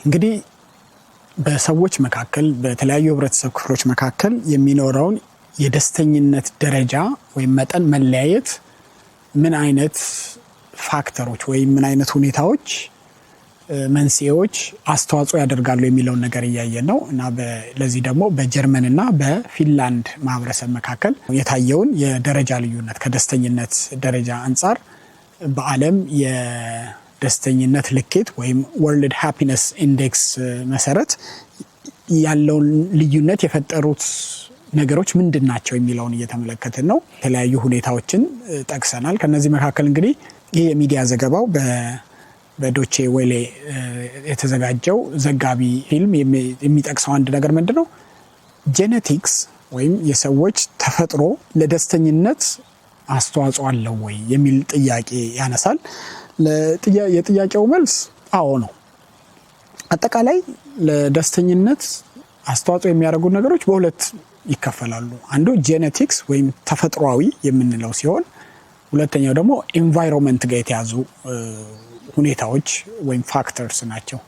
እንግዲህ በሰዎች መካከል በተለያዩ ህብረተሰብ ክፍሎች መካከል የሚኖረውን የደስተኝነት ደረጃ ወይም መጠን መለያየት ምን አይነት ፋክተሮች ወይም ምን አይነት ሁኔታዎች መንስኤዎች አስተዋጽኦ ያደርጋሉ የሚለውን ነገር እያየን ነው እና ለዚህ ደግሞ በጀርመን እና በፊንላንድ ማህበረሰብ መካከል የታየውን የደረጃ ልዩነት ከደስተኝነት ደረጃ አንጻር በዓለም የደስተኝነት ልኬት ወይም ወርልድ ሃፒነስ ኢንዴክስ መሰረት ያለውን ልዩነት የፈጠሩት ነገሮች ምንድን ናቸው የሚለውን እየተመለከትን ነው። የተለያዩ ሁኔታዎችን ጠቅሰናል። ከነዚህ መካከል እንግዲህ ይህ የሚዲያ ዘገባው በዶቼ ዌሌ የተዘጋጀው ዘጋቢ ፊልም የሚጠቅሰው አንድ ነገር ምንድነው? ጄኔቲክስ ወይም የሰዎች ተፈጥሮ ለደስተኝነት አስተዋጽኦ አለው ወይ የሚል ጥያቄ ያነሳል። የጥያቄው መልስ አዎ ነው። አጠቃላይ ለደስተኝነት አስተዋጽኦ የሚያደርጉ ነገሮች በሁለት ይከፈላሉ። አንዱ ጄኔቲክስ ወይም ተፈጥሯዊ የምንለው ሲሆን ሁለተኛው ደግሞ ኢንቫይሮንመንት ጋር የተያዙ ሁኔታዎች ወይም ፋክተርስ ናቸው።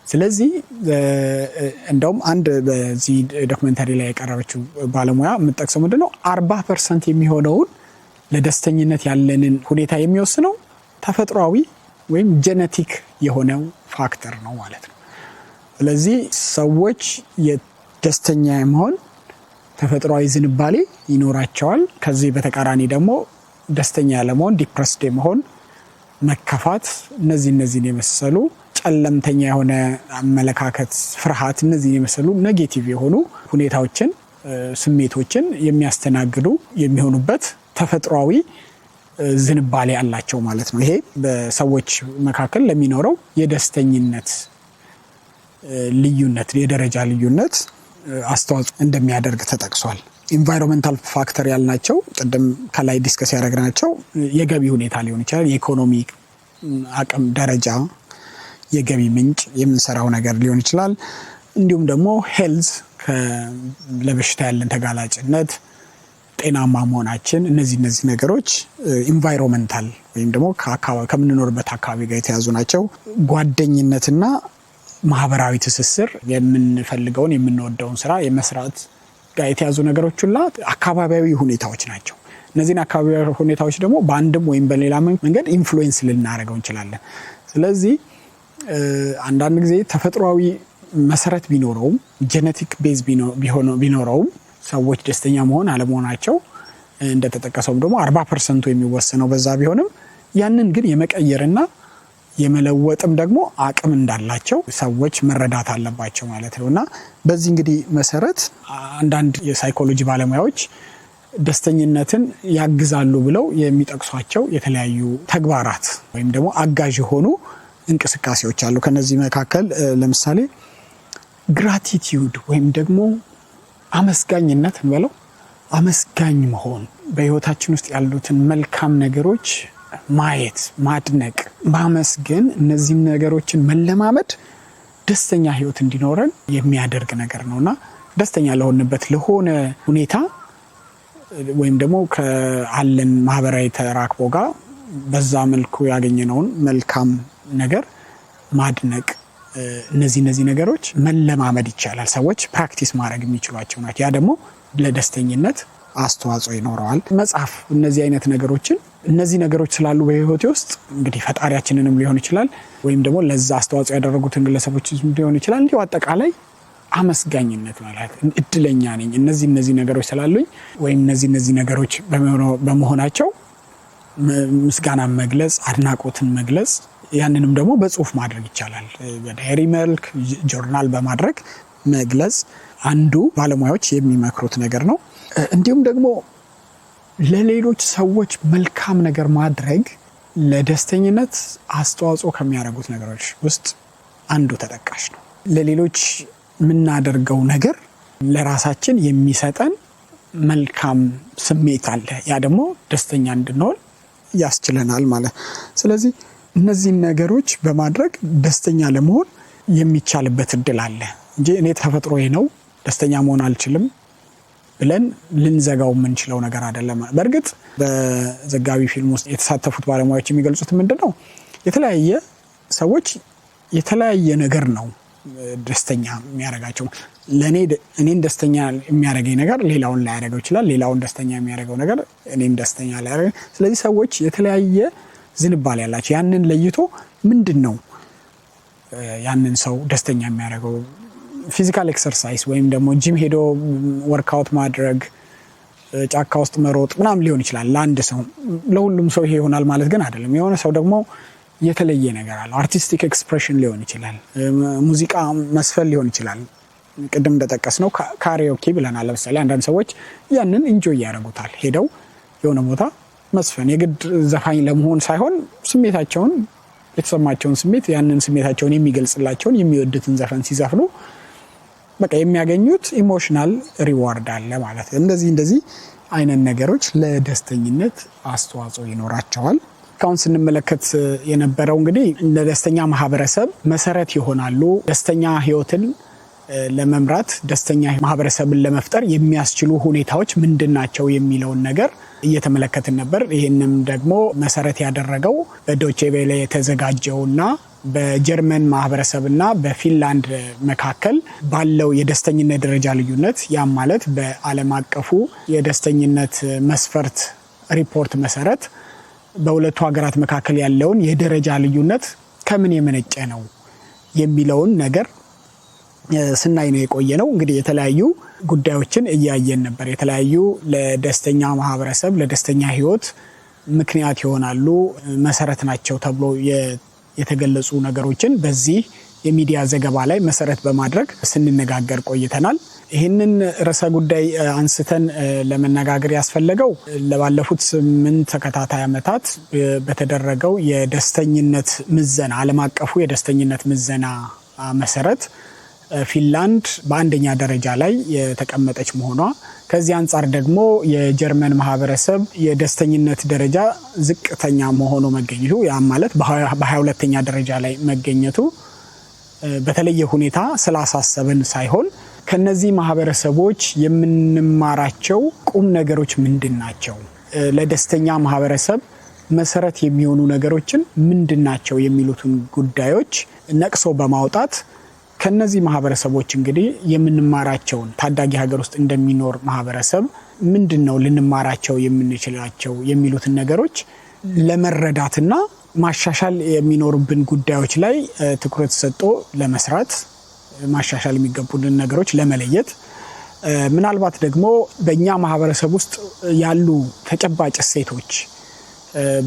ስለዚህ እንደውም አንድ በዚህ ዶክመንተሪ ላይ የቀረበችው ባለሙያ የምትጠቅሰው ምንድነው 40% የሚሆነውን ለደስተኝነት ያለንን ሁኔታ የሚወስነው ተፈጥሯዊ ወይም ጄኔቲክ የሆነው ፋክተር ነው ማለት ነው። ስለዚህ ሰዎች የደስተኛ የመሆን ተፈጥሯዊ ዝንባሌ ይኖራቸዋል። ከዚህ በተቃራኒ ደግሞ ደስተኛ ያለመሆን ዲፕረስድ የመሆን መከፋት፣ እነዚህን የመሰሉ ጨለምተኛ የሆነ አመለካከት፣ ፍርሃት፣ እነዚህን የመሰሉ ኔጌቲቭ የሆኑ ሁኔታዎችን ስሜቶችን የሚያስተናግዱ የሚሆኑበት ተፈጥሯዊ ዝንባሌ አላቸው ማለት ነው። ይሄ በሰዎች መካከል ለሚኖረው የደስተኝነት ልዩነት የደረጃ ልዩነት አስተዋጽኦ እንደሚያደርግ ተጠቅሷል። ኢንቫይሮንመንታል ፋክተር ያልናቸው ቅድም ከላይ ዲስከስ ያደረግናቸው የገቢ ሁኔታ ሊሆን ይችላል፣ የኢኮኖሚ አቅም ደረጃ፣ የገቢ ምንጭ፣ የምንሰራው ነገር ሊሆን ይችላል። እንዲሁም ደግሞ ሄልዝ ለበሽታ ያለን ተጋላጭነት፣ ጤናማ መሆናችን፣ እነዚህ ነገሮች ኢንቫይሮንመንታል ወይም ደግሞ ከምንኖርበት አካባቢ ጋር የተያዙ ናቸው። ጓደኝነትና ማህበራዊ ትስስር፣ የምንፈልገውን የምንወደውን ስራ የመስራት ጋር የተያዙ ነገሮች ሁላ አካባቢያዊ ሁኔታዎች ናቸው። እነዚህን አካባቢያዊ ሁኔታዎች ደግሞ በአንድም ወይም በሌላ መንገድ ኢንፍሉዌንስ ልናደርገው እንችላለን። ስለዚህ አንዳንድ ጊዜ ተፈጥሯዊ መሰረት ቢኖረውም ጄኔቲክ ቤዝ ቢኖረውም ሰዎች ደስተኛ መሆን አለመሆናቸው እንደተጠቀሰውም ደግሞ 40% የሚወሰነው በዛ ቢሆንም ያንን ግን የመቀየርና የመለወጥም ደግሞ አቅም እንዳላቸው ሰዎች መረዳት አለባቸው ማለት ነው። እና በዚህ እንግዲህ መሰረት አንዳንድ የሳይኮሎጂ ባለሙያዎች ደስተኝነትን ያግዛሉ ብለው የሚጠቅሷቸው የተለያዩ ተግባራት ወይም ደግሞ አጋዥ የሆኑ እንቅስቃሴዎች አሉ። ከነዚህ መካከል ለምሳሌ ግራቲቲዩድ ወይም ደግሞ አመስጋኝነት እንበለው፣ አመስጋኝ መሆን፣ በህይወታችን ውስጥ ያሉትን መልካም ነገሮች ማየት፣ ማድነቅ፣ ማመስገን፣ እነዚህ ነገሮችን መለማመድ ደስተኛ ህይወት እንዲኖረን የሚያደርግ ነገር ነውና ደስተኛ ለሆንበት ለሆነ ሁኔታ ወይም ደግሞ ከአለን ማህበራዊ ተራክቦ ጋር በዛ መልኩ ያገኘነውን መልካም ነገር ማድነቅ፣ እነዚህ ነገሮች መለማመድ ይቻላል። ሰዎች ፕራክቲስ ማድረግ የሚችሏቸው ናቸው። ያ ደግሞ ለደስተኝነት አስተዋጽኦ ይኖረዋል። መጽሐፍ እነዚህ አይነት ነገሮችን እነዚህ ነገሮች ስላሉ በህይወቴ ውስጥ እንግዲህ ፈጣሪያችንንም ሊሆን ይችላል ወይም ደግሞ ለዛ አስተዋጽኦ ያደረጉትን ግለሰቦች ሊሆን ይችላል። እንዲሁ አጠቃላይ አመስጋኝነት ማለት እድለኛ ነኝ እነዚህ ነገሮች ስላሉኝ ወይም እነዚህ ነገሮች በመሆናቸው ምስጋና መግለጽ፣ አድናቆትን መግለጽ፣ ያንንም ደግሞ በጽሁፍ ማድረግ ይቻላል። በዳይሪ መልክ ጆርናል በማድረግ መግለጽ አንዱ ባለሙያዎች የሚመክሩት ነገር ነው። እንዲሁም ደግሞ ለሌሎች ሰዎች መልካም ነገር ማድረግ ለደስተኝነት አስተዋጽኦ ከሚያደርጉት ነገሮች ውስጥ አንዱ ተጠቃሽ ነው። ለሌሎች የምናደርገው ነገር ለራሳችን የሚሰጠን መልካም ስሜት አለ። ያ ደግሞ ደስተኛ እንድንሆን ያስችለናል ማለት። ስለዚህ እነዚህን ነገሮች በማድረግ ደስተኛ ለመሆን የሚቻልበት እድል አለ እንጂ እኔ ተፈጥሮዬ ነው ደስተኛ መሆን አልችልም ብለን ልንዘጋው የምንችለው ነገር አይደለም። በእርግጥ በዘጋቢ ፊልም ውስጥ የተሳተፉት ባለሙያዎች የሚገልጹት ምንድነው? የተለያየ ሰዎች የተለያየ ነገር ነው ደስተኛ የሚያደርጋቸው። እኔን ደስተኛ የሚያደርገኝ ነገር ሌላውን ላያደርገው ይችላል። ሌላውን ደስተኛ የሚያደርገው ነገር እኔን ደስተኛ ላያደርገው። ስለዚህ ሰዎች የተለያየ ዝንባሌ ያላቸው ያንን ለይቶ ምንድነው ያንን ሰው ደስተኛ የሚያደርገው? ፊዚካል ኤክሰርሳይዝ ወይም ደግሞ ጂም ሄዶ ወርክአውት ማድረግ፣ ጫካ ውስጥ መሮጥ ምናምን ሊሆን ይችላል ለአንድ ሰው። ለሁሉም ሰው ይሄ ይሆናል ማለት ግን አይደለም። የሆነ ሰው ደግሞ የተለየ ነገር አለው። አርቲስቲክ ኤክስፕሬሽን ሊሆን ይችላል፣ ሙዚቃ መስፈን ሊሆን ይችላል። ቅድም እንደጠቀስነው ካሪዮኬ ብለናል። ለምሳሌ አንዳንድ ሰዎች ያንን ኢንጆይ ያደርጉታል። ሄደው የሆነ ቦታ መስፈን የግድ ዘፋኝ ለመሆን ሳይሆን ስሜታቸውን፣ የተሰማቸውን ስሜት፣ ያንን ስሜታቸውን የሚገልጽላቸውን የሚወዱትን ዘፈን ሲዘፍኑ በቃ የሚያገኙት ኢሞሽናል ሪዋርድ አለ ማለት ነው። እንደዚህ አይነት ነገሮች ለደስተኝነት አስተዋጽኦ ይኖራቸዋል። እስካሁን ስንመለከት የነበረው እንግዲህ ለደስተኛ ማህበረሰብ መሰረት ይሆናሉ፣ ደስተኛ ህይወትን ለመምራት ደስተኛ ማህበረሰብን ለመፍጠር የሚያስችሉ ሁኔታዎች ምንድናቸው የሚለውን ነገር እየተመለከትን ነበር። ይህንም ደግሞ መሰረት ያደረገው በዶቼ ቬለ የተዘጋጀውና በጀርመን ማህበረሰብና በፊንላንድ መካከል ባለው የደስተኝነት ደረጃ ልዩነት፣ ያም ማለት በዓለም አቀፉ የደስተኝነት መስፈርት ሪፖርት መሰረት በሁለቱ ሀገራት መካከል ያለውን የደረጃ ልዩነት ከምን የመነጨ ነው የሚለውን ነገር ስናይ ነው የቆየ ነው። እንግዲህ የተለያዩ ጉዳዮችን እያየን ነበር። የተለያዩ ለደስተኛ ማህበረሰብ ለደስተኛ ህይወት ምክንያት ይሆናሉ፣ መሰረት ናቸው ተብሎ የተገለጹ ነገሮችን በዚህ የሚዲያ ዘገባ ላይ መሰረት በማድረግ ስንነጋገር ቆይተናል። ይህንን ርዕሰ ጉዳይ አንስተን ለመነጋገር ያስፈለገው ለባለፉት 8 ተከታታይ ዓመታት በተደረገው የደስተኝነት ምዘና፣ ዓለም አቀፉ የደስተኝነት ምዘና መሰረት ፊንላንድ በአንደኛ ደረጃ ላይ የተቀመጠች መሆኗ፣ ከዚህ አንጻር ደግሞ የጀርመን ማህበረሰብ የደስተኝነት ደረጃ ዝቅተኛ መሆኑ መገኘቱ፣ ያም ማለት በ22ኛ ደረጃ ላይ መገኘቱ በተለየ ሁኔታ ስላሳሰበን ሳይሆን ከነዚህ ማህበረሰቦች የምንማራቸው ቁም ነገሮች ምንድናቸው፣ ለደስተኛ ማህበረሰብ መሰረት የሚሆኑ ነገሮችን ምንድናቸው የሚሉትን ጉዳዮች ነቅሶ በማውጣት ከነዚህ ማህበረሰቦች እንግዲህ የምንማራቸውን ታዳጊ ሀገር ውስጥ እንደሚኖር ማህበረሰብ ምንድነው ልንማራቸው የምንችላቸው የሚሉትን ነገሮች ለመረዳትና ማሻሻል የሚኖርብን ጉዳዮች ላይ ትኩረት ሰጥቶ ለመስራት፣ ማሻሻል የሚገቡልን ነገሮች ለመለየት፣ ምናልባት ደግሞ በእኛ ማህበረሰብ ውስጥ ያሉ ተጨባጭ እሴቶች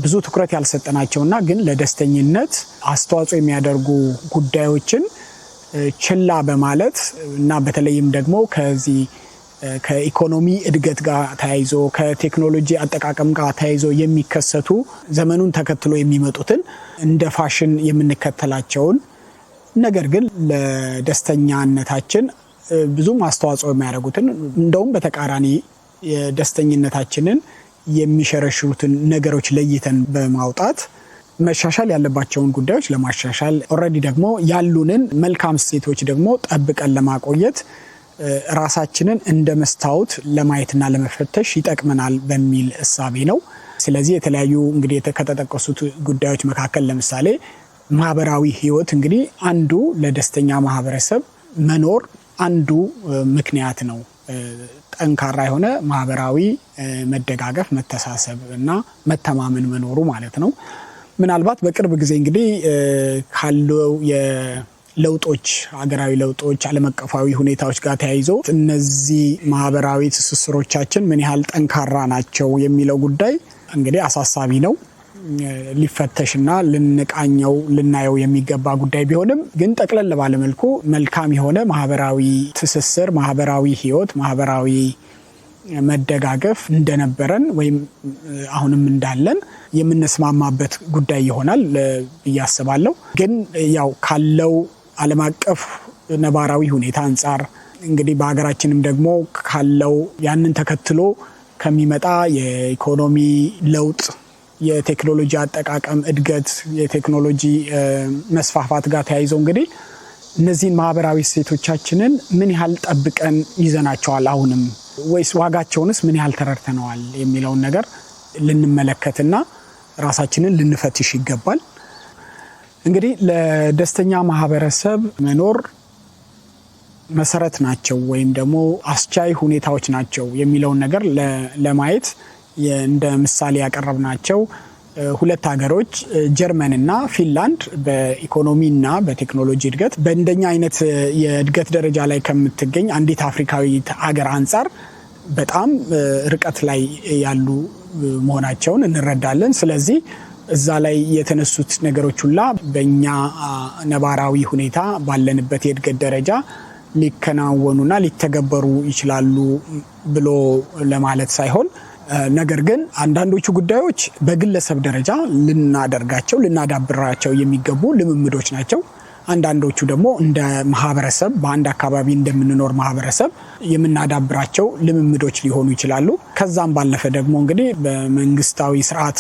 ብዙ ትኩረት ያልሰጠናቸውና ግን ለደስተኝነት አስተዋጽኦ የሚያደርጉ ጉዳዮችን ችላ በማለት እና በተለይም ደግሞ ከዚህ ከኢኮኖሚ እድገት ጋር ተያይዞ ከቴክኖሎጂ አጠቃቀም ጋር ተያይዞ የሚከሰቱ ዘመኑን ተከትሎ የሚመጡትን እንደ ፋሽን የምንከተላቸውን ነገር ግን ለደስተኛነታችን ብዙም አስተዋጽኦ የሚያደርጉትን እንደውም በተቃራኒ የደስተኝነታችንን የሚሸረሽሩትን ነገሮች ለይተን በማውጣት መሻሻል ያለባቸውን ጉዳዮች ለማሻሻል ኦሬዲ ደግሞ ያሉንን መልካም እሴቶች ደግሞ ጠብቀን ለማቆየት ራሳችንን እንደ መስታወት ለማየትና ለመፈተሽ ይጠቅመናል በሚል እሳቤ ነው። ስለዚህ የተለያዩ እንግዲህ ከተጠቀሱት ጉዳዮች መካከል ለምሳሌ ማህበራዊ ህይወት እንግዲህ አንዱ ለደስተኛ ማህበረሰብ መኖር አንዱ ምክንያት ነው። ጠንካራ የሆነ ማህበራዊ መደጋገፍ፣ መተሳሰብ እና መተማመን መኖሩ ማለት ነው። ምናልባት በቅርብ ጊዜ እንግዲህ ካለው የለውጦች ሀገራዊ ለውጦች ዓለም አቀፋዊ ሁኔታዎች ጋር ተያይዞ እነዚህ ማህበራዊ ትስስሮቻችን ምን ያህል ጠንካራ ናቸው የሚለው ጉዳይ እንግዲህ አሳሳቢ ነው። ሊፈተሽና ልንቃኘው ልናየው የሚገባ ጉዳይ ቢሆንም ግን ጠቅለል ባለ መልኩ መልካም የሆነ ማህበራዊ ትስስር፣ ማህበራዊ ህይወት፣ ማህበራዊ መደጋገፍ እንደነበረን ወይም አሁንም እንዳለን የምንስማማበት ጉዳይ ይሆናል ብዬ አስባለሁ። ግን ያው ካለው ዓለም አቀፍ ነባራዊ ሁኔታ አንጻር እንግዲህ በሀገራችንም ደግሞ ካለው ያንን ተከትሎ ከሚመጣ የኢኮኖሚ ለውጥ፣ የቴክኖሎጂ አጠቃቀም እድገት፣ የቴክኖሎጂ መስፋፋት ጋር ተያይዘው እንግዲህ እነዚህን ማህበራዊ እሴቶቻችንን ምን ያህል ጠብቀን ይዘናቸዋል አሁንም ወይስ ዋጋቸውንስ ምን ያህል ተረድተነዋል የሚለውን ነገር ልንመለከትና ራሳችንን ልንፈትሽ ይገባል። እንግዲህ ለደስተኛ ማህበረሰብ መኖር መሰረት ናቸው ወይም ደግሞ አስቻይ ሁኔታዎች ናቸው የሚለውን ነገር ለማየት እንደ ምሳሌ ያቀረብናቸው ሁለት ሀገሮች ጀርመንና ፊንላንድ በኢኮኖሚና በቴክኖሎጂ እድገት በእንደኛ አይነት የእድገት ደረጃ ላይ ከምትገኝ አንዲት አፍሪካዊት ሀገር አንጻር በጣም ርቀት ላይ ያሉ መሆናቸውን እንረዳለን። ስለዚህ እዛ ላይ የተነሱት ነገሮች ሁላ በእኛ ነባራዊ ሁኔታ ባለንበት የእድገት ደረጃ ሊከናወኑና ሊተገበሩ ይችላሉ ብሎ ለማለት ሳይሆን ነገር ግን አንዳንዶቹ ጉዳዮች በግለሰብ ደረጃ ልናዳብራቸው የሚገቡ ልምምዶች ናቸው። አንዳንዶቹ ደግሞ እንደ ማህበረሰብ በአንድ አካባቢ እንደምንኖር ማህበረሰብ የምናዳብራቸው ልምምዶች ሊሆኑ ይችላሉ። ከዛም ባለፈ ደግሞ እንግዲህ በመንግስታዊ ስርዓት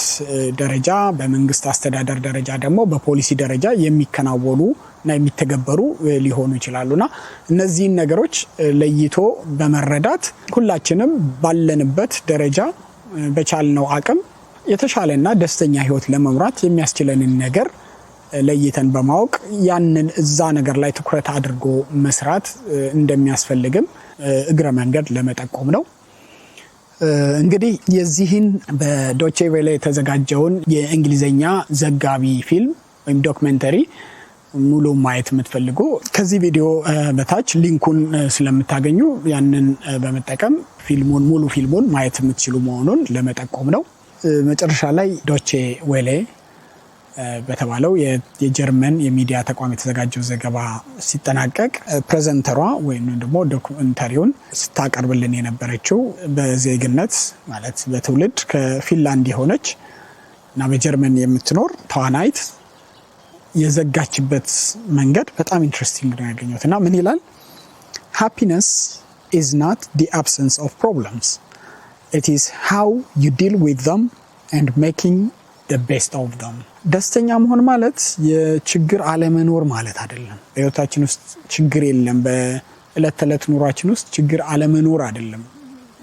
ደረጃ በመንግስት አስተዳደር ደረጃ ደግሞ በፖሊሲ ደረጃ የሚከናወኑ እና የሚተገበሩ ሊሆኑ ይችላሉና እነዚህን ነገሮች ለይቶ በመረዳት ሁላችንም ባለንበት ደረጃ በቻልነው አቅም የተሻለና ደስተኛ ህይወት ለመምራት የሚያስችለንን ነገር ለይተን በማወቅ ያንን እዛ ነገር ላይ ትኩረት አድርጎ መስራት እንደሚያስፈልግም እግረ መንገድ ለመጠቆም ነው። እንግዲህ የዚህን በዶቼ ቬለ የተዘጋጀውን የእንግሊዘኛ ዘጋቢ ፊልም ወይም ዶክመንተሪ ሙሉ ማየት የምትፈልጉ ከዚህ ቪዲዮ በታች ሊንኩን ስለምታገኙ ያንን በመጠቀም ሙሉ ፊልሙን ማየት የምትችሉ መሆኑን ለመጠቆም ነው። መጨረሻ ላይ ዶቼ ቬለ በተባለው የጀርመን የሚዲያ ተቋም የተዘጋጀው ዘገባ ሲጠናቀቅ ፕሬዘንተሯ ወይም ደግሞ ዶክመንተሪውን ስታቀርብልን የነበረችው በዜግነት ማለት በትውልድ ከፊንላንድ የሆነች እና በጀርመን የምትኖር ተዋናይት የዘጋችበት መንገድ በጣም ኢንትረስቲንግ ነው ያገኘሁት እና ምን ይላል? Happiness is not the absence of problems. It is how you deal with them and making the best of them. ደስተኛ መሆን ማለት የችግር አለመኖር ማለት አይደለም። በህይወታችን ውስጥ ችግር የለም። በእለት ተዕለት ኑሯችን ውስጥ ችግር አለመኖር አይደለም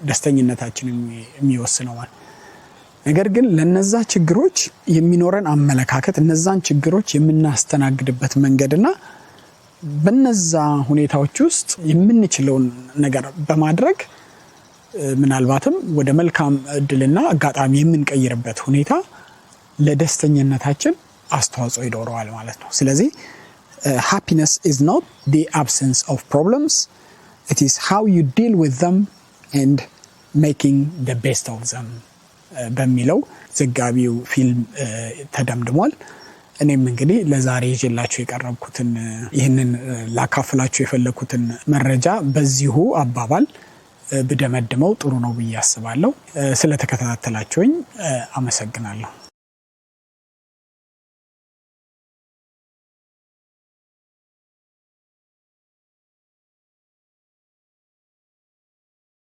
ደስተኝነታችን የሚወስነው ማለት። ነገር ግን ለነዛ ችግሮች የሚኖረን አመለካከት እነዛን ችግሮች የምናስተናግድበት መንገድና በነዛ ሁኔታዎች ውስጥ የምንችለውን ነገር በማድረግ ምናልባትም ወደ መልካም እድልና አጋጣሚ የምንቀይርበት ሁኔታ ለደስተኝነታችን አስተዋጽኦ ይኖረዋል ማለት ነው። ስለዚህ happiness is not the absence of problems. It is how you deal with them and making the best of them በሚለው ዘጋቢው ፊልም ተደምድሟል። እኔም እንግዲህ ለዛሬ ይዤላችሁ የቀረብኩትን ይህንን ላካፍላችሁ የፈለኩትን መረጃ በዚሁ አባባል ብደመድመው ጥሩ ነው ብዬ አስባለሁ። ስለተከታተላችሁኝ አመሰግናለሁ።